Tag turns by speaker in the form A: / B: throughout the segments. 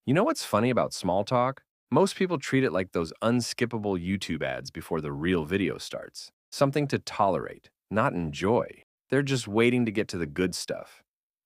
A: You know what's funny about small talk? Most people treat it like those unskippable YouTube ads before the real video starts. Something to tolerate, not enjoy. They're just waiting to get to the good stuff.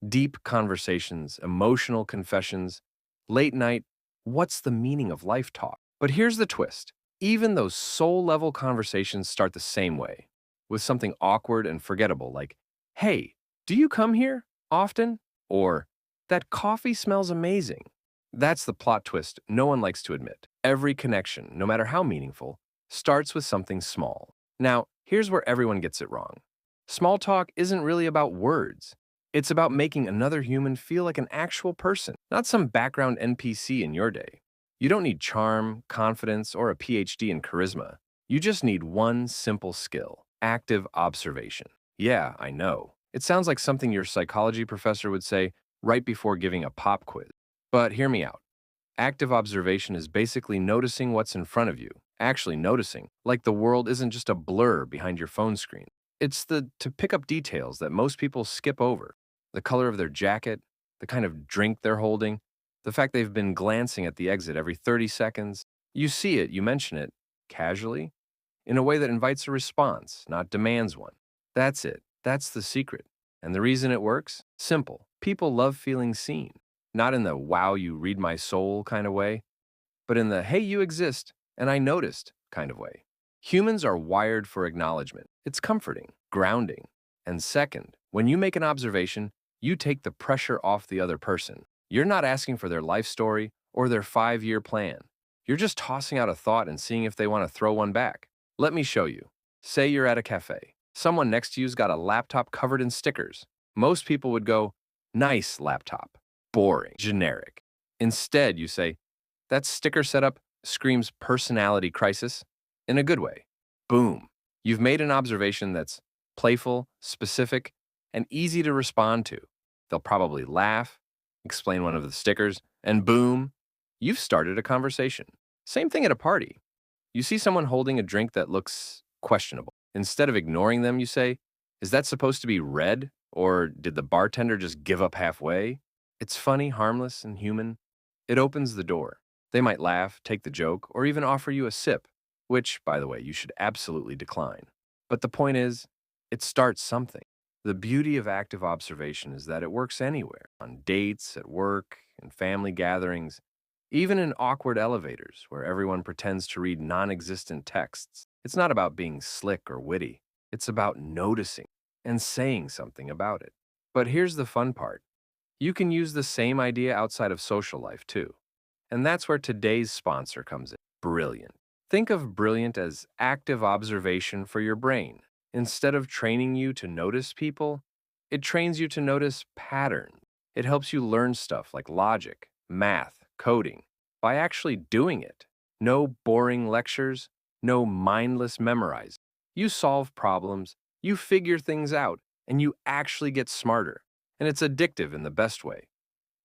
A: Deep conversations, emotional confessions, late night, what's the meaning of life talk? But here's the twist. Even those soul level conversations start the same way, with something awkward and forgettable like, hey, do you come here often? Or, that coffee smells amazing. That's the plot twist no one likes to admit. Every connection, no matter how meaningful, starts with something small. Now, here's where everyone gets it wrong. Small talk isn't really about words. It's about making another human feel like an actual person, not some background NPC in your day. You don't need charm, confidence, or a PhD in charisma. You just need one simple skill: active observation. Yeah, I know. It sounds like something your psychology professor would say right before giving a pop quiz. But hear me out. Active observation is basically noticing what's in front of you, actually noticing, like the world isn't just a blur behind your phone screen. It's the to pick up details that most people skip over. The color of their jacket, the kind of drink they're holding, the fact they've been glancing at the exit every 30 seconds. You see it, you mention it, casually, in a way that invites a response, not demands one. That's it. That's the secret. And the reason it works? Simple. People love feeling seen. Not in the wow, you read my soul kind of way, but in the hey, you exist and I noticed kind of way. Humans are wired for acknowledgement. It's comforting, grounding. And second, when you make an observation, you take the pressure off the other person. You're not asking for their life story or their 5-year plan. You're just tossing out a thought and seeing if they want to throw one back. Let me show you. Say you're at a cafe. Someone next to you's got a laptop covered in stickers. Most people would go, nice laptop. Boring, generic. Instead, you say, that sticker setup screams personality crisis in a good way. Boom. You've made an observation that's playful, specific, and easy to respond to. They'll probably laugh, explain one of the stickers, and boom, you've started a conversation. Same thing at a party. You see someone holding a drink that looks questionable. Instead of ignoring them, you say, is that supposed to be red? Or did the bartender just give up halfway? It's funny, harmless, and human. It opens the door. They might laugh, take the joke, or even offer you a sip, which, by the way, you should absolutely decline. But the point is, it starts something. The beauty of active observation is that it works anywhere, on dates, at work, in family gatherings, even in awkward elevators where everyone pretends to read non-existent texts. It's not about being slick or witty. It's about noticing and saying something about it. But here's the fun part. You can use the same idea outside of social life too. And that's where today's sponsor comes in. Brilliant. Think of Brilliant as active observation for your brain. Instead of training you to notice people, it trains you to notice patterns. It helps you learn stuff like logic, math, coding, by actually doing it. No boring lectures, no mindless memorizing. You solve problems, you figure things out, and you actually get smarter. And it's addictive in the best way.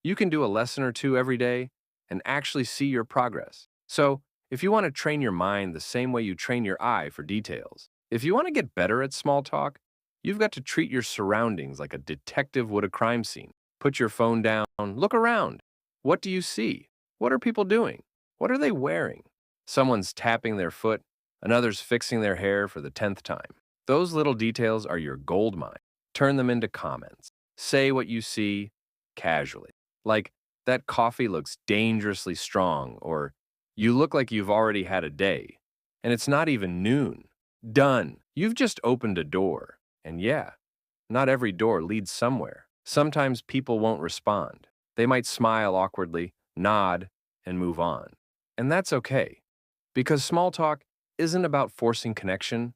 A: You can do a lesson or two every day and actually see your progress. So, if you want to train your mind the same way you train your eye for details, if you want to get better at small talk, you've got to treat your surroundings like a detective would a crime scene. Put your phone down, look around. What do you see? What are people doing? What are they wearing? Someone's tapping their foot, another's fixing their hair for the 10th time. Those little details are your gold mine. Turn them into comments. Say what you see casually. Like, that coffee looks dangerously strong, or you look like you've already had a day, and it's not even noon. Done. You've just opened a door. And yeah, not every door leads somewhere. Sometimes people won't respond. They might smile awkwardly, nod, and move on. And that's okay, because small talk isn't about forcing connection,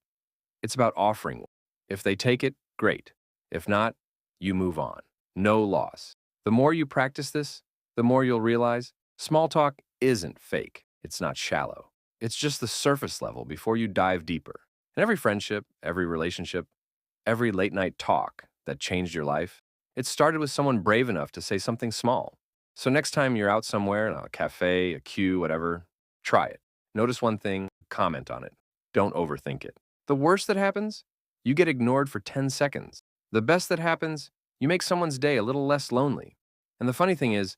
A: it's about offering one. If they take it, great. If not, you move on. No loss. The more you practice this, the more you'll realize small talk isn't fake. It's not shallow. It's just the surface level before you dive deeper. And every friendship, every relationship, every late night talk that changed your life, it started with someone brave enough to say something small. So next time you're out somewhere, in a cafe, a queue, whatever, try it. Notice one thing, comment on it. Don't overthink it. The worst that happens, you get ignored for 10 seconds. The best that happens, you make someone's day a little less lonely. And the funny thing is,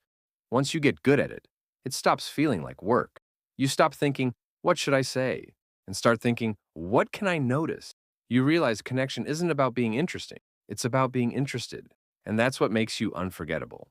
A: once you get good at it, it stops feeling like work. You stop thinking, what should I say? And start thinking, what can I notice? You realize connection isn't about being interesting, it's about being interested. And that's what makes you unforgettable.